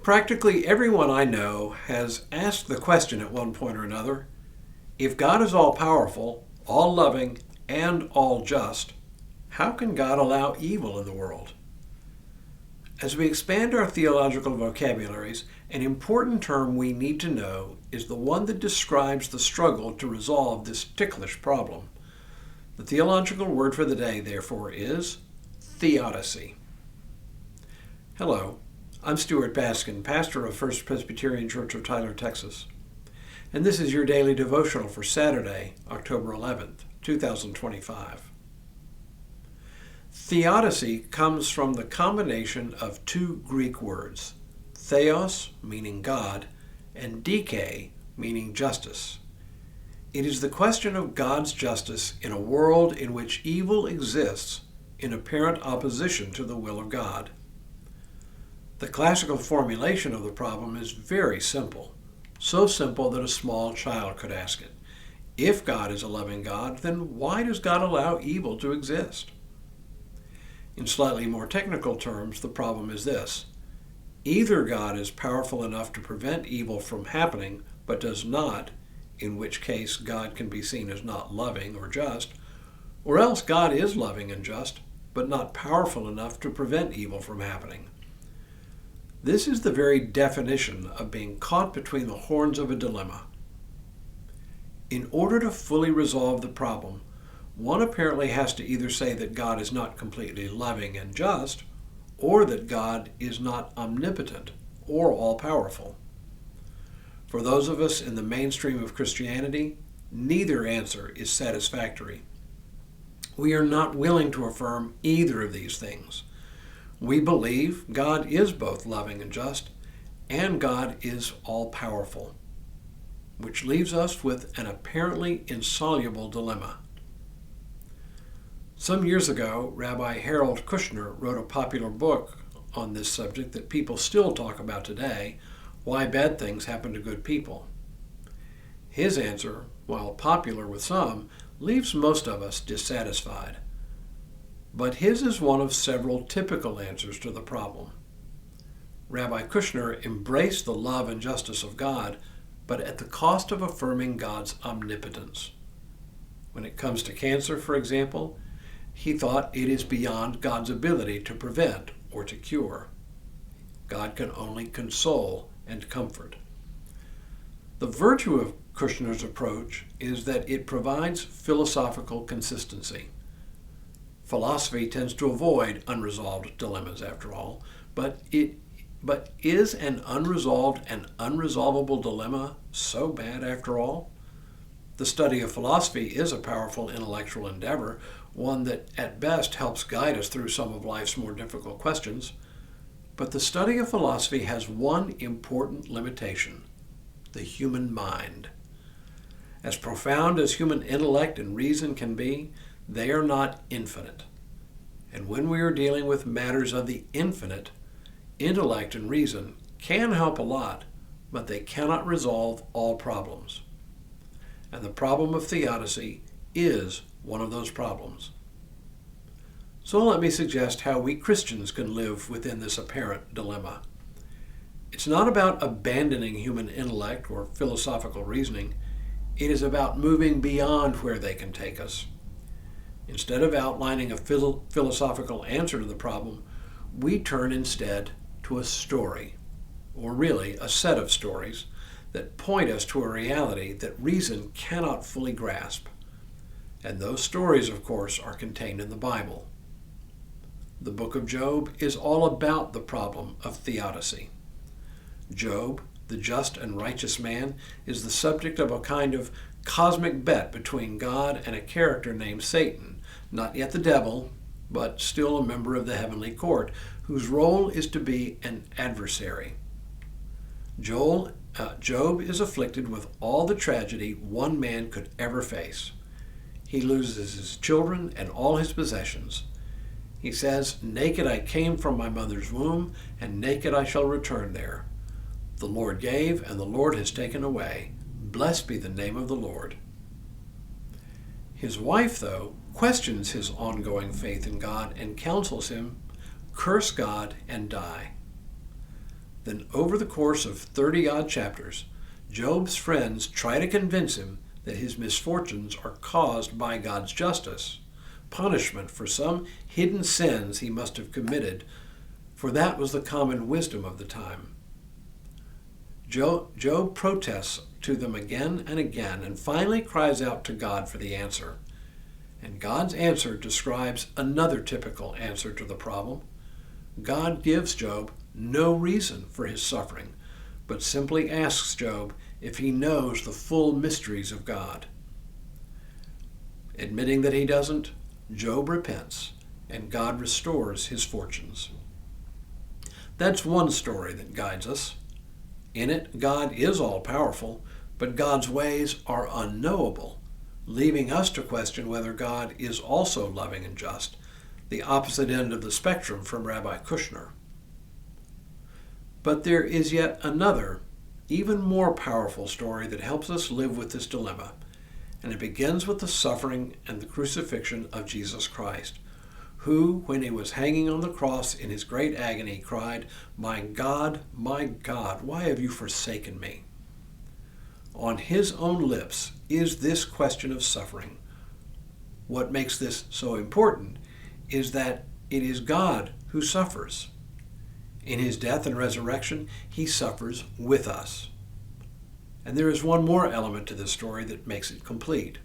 Practically everyone I know has asked the question at one point or another, if God is all-powerful, all-loving, and all-just, how can God allow evil in the world? As we expand our theological vocabularies, an important term we need to know is the one that describes the struggle to resolve this ticklish problem. The theological word for the day, therefore, is Theodicy. Hello, I'm Stuart Baskin, pastor of First Presbyterian Church of Tyler, Texas. And this is your daily devotional for Saturday, October 11th, 2025. Theodicy comes from the combination of two Greek words, theos, meaning God, and dike, meaning justice. It is the question of God's justice in a world in which evil exists in apparent opposition to the will of God. The classical formulation of the problem is very simple, so simple that a small child could ask it. If God is a loving God, then why does God allow evil to exist? In slightly more technical terms, the problem is this. Either God is powerful enough to prevent evil from happening, but does not, in which case God can be seen as not loving or just, or else God is loving and just, but not powerful enough to prevent evil from happening. This is the very definition of being caught between the horns of a dilemma. In order to fully resolve the problem, one apparently has to either say that God is not completely loving and just, or that God is not omnipotent or all-powerful. For those of us in the mainstream of Christianity, neither answer is satisfactory. We are not willing to affirm either of these things. We believe God is both loving and just, and God is all-powerful, which leaves us with an apparently insoluble dilemma. Some years ago, Rabbi Harold Kushner wrote a popular book on this subject that people still talk about today, Why Bad Things Happen to Good People. His answer, while popular with some, leaves most of us dissatisfied. But his is one of several typical answers to the problem. Rabbi Kushner embraced the love and justice of God, but at the cost of affirming God's omnipotence. When it comes to cancer, for example, he thought it is beyond God's ability to prevent or to cure. God can only console and comfort. The virtue of Kushner's approach is that it provides philosophical consistency. Philosophy tends to avoid unresolved dilemmas, after all, but is an unresolved and unresolvable dilemma so bad after all? The study of philosophy is a powerful intellectual endeavor, one that at best helps guide us through some of life's more difficult questions. But the study of philosophy has one important limitation: the human mind. As profound as human intellect and reason can be, they are not infinite. And when we are dealing with matters of the infinite, intellect and reason can help a lot, but they cannot resolve all problems. And the problem of theodicy is one of those problems. So let me suggest how we Christians can live within this apparent dilemma. It's not about abandoning human intellect or philosophical reasoning. It is about moving beyond where they can take us. Instead of outlining a philosophical answer to the problem, we turn instead to a story, or really a set of stories, that point us to a reality that reason cannot fully grasp. And those stories, of course, are contained in the Bible. The book of Job is all about the problem of theodicy. Job, the just and righteous man, is the subject of a kind of cosmic bet between God and a character named Satan, not yet the devil, but still a member of the heavenly court, whose role is to be an adversary. Job is afflicted with all the tragedy one man could ever face. He loses his children and all his possessions. He says, "Naked I came from my mother's womb, and naked I shall return there. The Lord gave, and the Lord has taken away. Blessed be the name of the Lord." His wife, though, questions his ongoing faith in God and counsels him, curse God and die. then over the course of 30-odd chapters, Job's friends try to convince him that his misfortunes are caused by God's justice, punishment for some hidden sins he must have committed, for that was the common wisdom of the time. Job protests to them again and again and finally cries out to God for the answer. And God's answer describes another typical answer to the problem. God gives Job no reason for his suffering, but simply asks Job if he knows the full mysteries of God. Admitting that he doesn't, Job repents, and God restores his fortunes. That's one story that guides us. In it, God is all-powerful, but God's ways are unknowable, leaving us to question whether God is also loving and just, the opposite end of the spectrum from Rabbi Kushner. But there is yet another, even more powerful story that helps us live with this dilemma, and it begins with the suffering and the crucifixion of Jesus Christ, who, when he was hanging on the cross in his great agony, cried, my God, why have you forsaken me?" On his own lips is this question of suffering. What makes this so important is that it is God who suffers. In his death and resurrection, he suffers with us. And there is one more element to this story that makes it complete.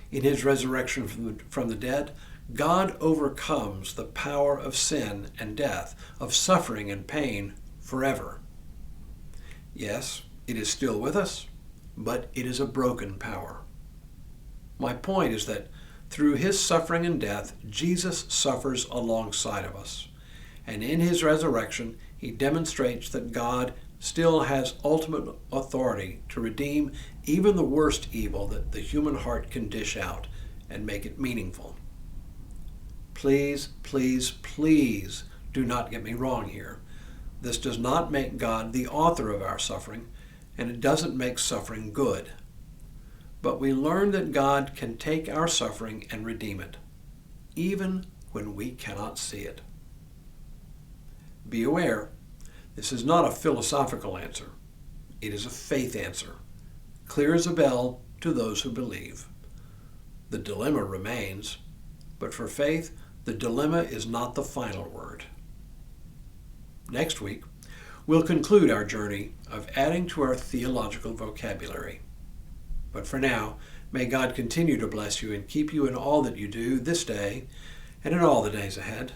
In his resurrection from the dead, God overcomes the power of sin and death, of suffering and pain forever. Yes, it is still with us, but it is a broken power. My point is that through his suffering and death, Jesus suffers alongside of us. And in his resurrection, he demonstrates that God still has ultimate authority to redeem even the worst evil that the human heart can dish out and make it meaningful. Please, please, please do not get me wrong here. This does not make God the author of our suffering, and it doesn't make suffering good. But we learn that God can take our suffering and redeem it, even when we cannot see it. Be aware, this is not a philosophical answer. It is a faith answer, clear as a bell to those who believe. The dilemma remains, but for faith, the dilemma is not the final word. Next week, we'll conclude our journey of adding to our theological vocabulary. But for now, may God continue to bless you and keep you in all that you do this day and in all the days ahead.